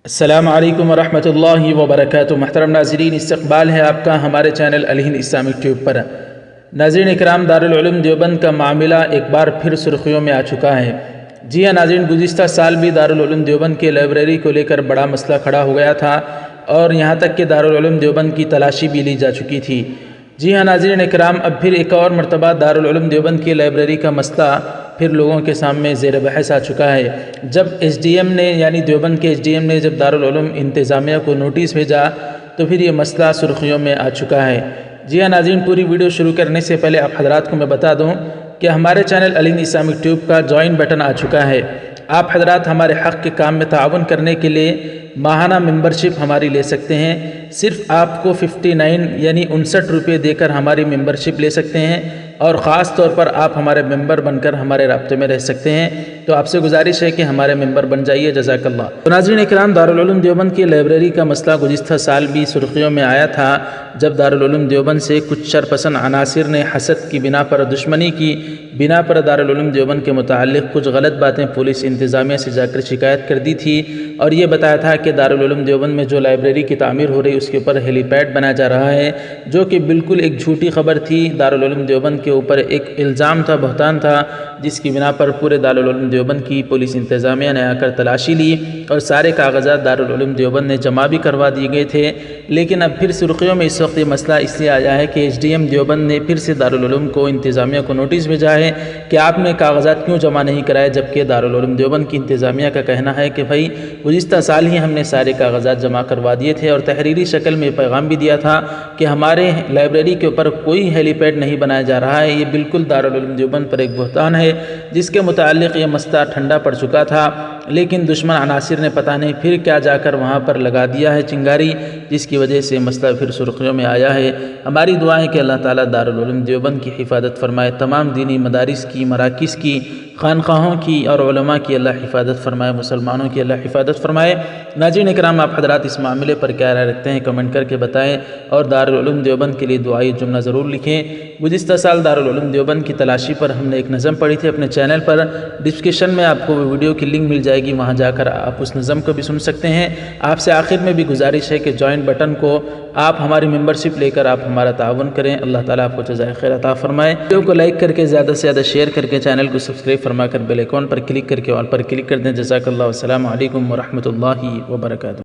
السلام علیکم ورحمۃ اللہ وبرکاتہ۔ محترم ناظرین، استقبال ہے آپ کا ہمارے چینل الہند اسلامک ٹیوب پر۔ ناظرین اکرام، دارالعلوم دیوبند کا معاملہ ایک بار پھر سرخیوں میں آ چکا ہے۔ جی ہاں ناظرین، گزشتہ سال بھی دارالعلوم دیوبند کے لائبریری کو لے کر بڑا مسئلہ کھڑا ہو گیا تھا اور یہاں تک کہ دارالعلوم دیوبند کی تلاشی بھی لی جا چکی تھی۔ جی ہاں ناظرین اکرام، اب پھر ایک اور مرتبہ دارالعلوم دیوبند کی لائبریری کا مسئلہ پھر لوگوں کے سامنے زیر بحث آ چکا ہے۔ جب ایس ڈی ایم نے یعنی دیوبند کے ایس ڈی ایم نے جب دارالعلوم انتظامیہ کو نوٹس بھیجا تو پھر یہ مسئلہ سرخیوں میں آ چکا ہے۔ جی ہاں ناظرین، پوری ویڈیو شروع کرنے سے پہلے آپ حضرات کو میں بتا دوں کہ ہمارے چینل الہند اسلامک ٹیوب کا جوائن بٹن آ چکا ہے۔ آپ حضرات ہمارے حق کے کام میں تعاون کرنے کے لیے ماہانہ ممبرشپ ہماری لے سکتے ہیں۔ صرف آپ کو 59 یعنی 59 روپے دے کر ہماری ممبرشپ لے سکتے ہیں اور خاص طور پر آپ ہمارے ممبر بن کر ہمارے رابطے میں رہ سکتے ہیں۔ تو آپ سے گزارش ہے کہ ہمارے ممبر بن جائیے، جزاک اللہ۔ تو ناظرین اکرام، دارالعلوم دیوبند کی لائبریری کا مسئلہ گزشتہ سال بھی سرخیوں میں آیا تھا، جب دارالعلوم دیوبند سے کچھ شرپسند عناصر نے حسد کی بنا پر، دشمنی کی بنا پر دارالعلوم دیوبند کے متعلق کچھ غلط باتیں پولیس انتظامیہ سے جا کر شکایت کر دی تھی اور یہ بتایا تھا کہ دارالعلوم دیوبند میں جو لائبریری کی تعمیر ہو رہی اس کے اوپر ہیلی پیڈ بنایا جا رہا ہے، جو کہ بالکل ایک جھوٹی خبر تھی۔ دارالعلوم دیوبند کے اوپر ایک الزام تھا، بہتان تھا، جس کی بنا پر پورے دارالعلوم دیوبند کی پولیس انتظامیہ نے آ کر تلاشی لی اور سارے کاغذات دارالعلوم دیوبند نے جمع بھی کروا دیے گئے تھے۔ لیکن اب پھر سرخیوں میں اس وقت یہ مسئلہ اس لیے آیا ہے کہ ایس ڈی ایم دیوبند نے پھر سے دارالعلوم کو انتظامیہ کو نوٹس بھیجا ہے کہ آپ نے کاغذات کیوں جمع نہیں کرائے، جبکہ دارالعلوم دیوبند کی انتظامیہ کا کہنا ہے کہ بھائی گزشتہ سال ہی ہم نے سارے کاغذات جمع کروا دیے تھے اور تحریری شکل میں پیغام بھی دیا تھا کہ ہمارے لائبریری کے اوپر کوئی ہیلی پیڈ نہیں بنایا جا رہا ہے۔ یہ بالکل دارالعلوم دیوبند پر ایک بہتان ہے جس کے متعلق یہ مسئلہ ٹھنڈا پڑ چکا تھا، لیکن دشمن عناصر نے پتہ نہیں پھر کیا جا کر وہاں پر لگا دیا ہے چنگاری، جس کی وجہ سے مسئلہ پھر سرخیوں میں آیا ہے۔ ہماری دعا ہے کہ اللہ تعالیٰ دارالعلوم دیوبند کی حفاظت فرمائے، تمام دینی مدارس کی، مراکز کی، خانقاہوں کی اور علماء کی اللہ حفاظت فرمائے، مسلمانوں کی اللہ حفاظت فرمائے۔ ناظرین اکرام، آپ حضرات اس معاملے پر کیا رائے رکھتے ہیں کمنٹ کر کے بتائیں اور دارالعلوم دیوبند کے لیے دعائی جملہ ضرور لکھیں۔ گزشتہ سال دارالعلوم دیوبند کی تلاشی پر ہم نے ایک نظم پڑھی تھی اپنے چینل پر، ڈسکرپشن میں آپ کو ویڈیو کی لنک مل جائے گی، وہاں جا کر آپ اس نظم کو بھی سن سکتے ہیں۔ آپ سے آخر میں بھی گزارش ہے کہ جوائن بٹن کو آپ ہماری ممبرشپ لے کر آپ ہمارا تعاون کریں۔ اللہ تعالیٰ آپ کو جزائے خیر عطا فرمائے۔ ویڈیو کو لائک کر کے زیادہ سے زیادہ شیئر کر کے چینل کو سبسکرائب فرما کر بیل آئیکن پر کلک کر کے آل پر کلک کر دیں۔ جزاک اللہ، والسلام علیکم ورحمۃ اللہ وبرکاتہ۔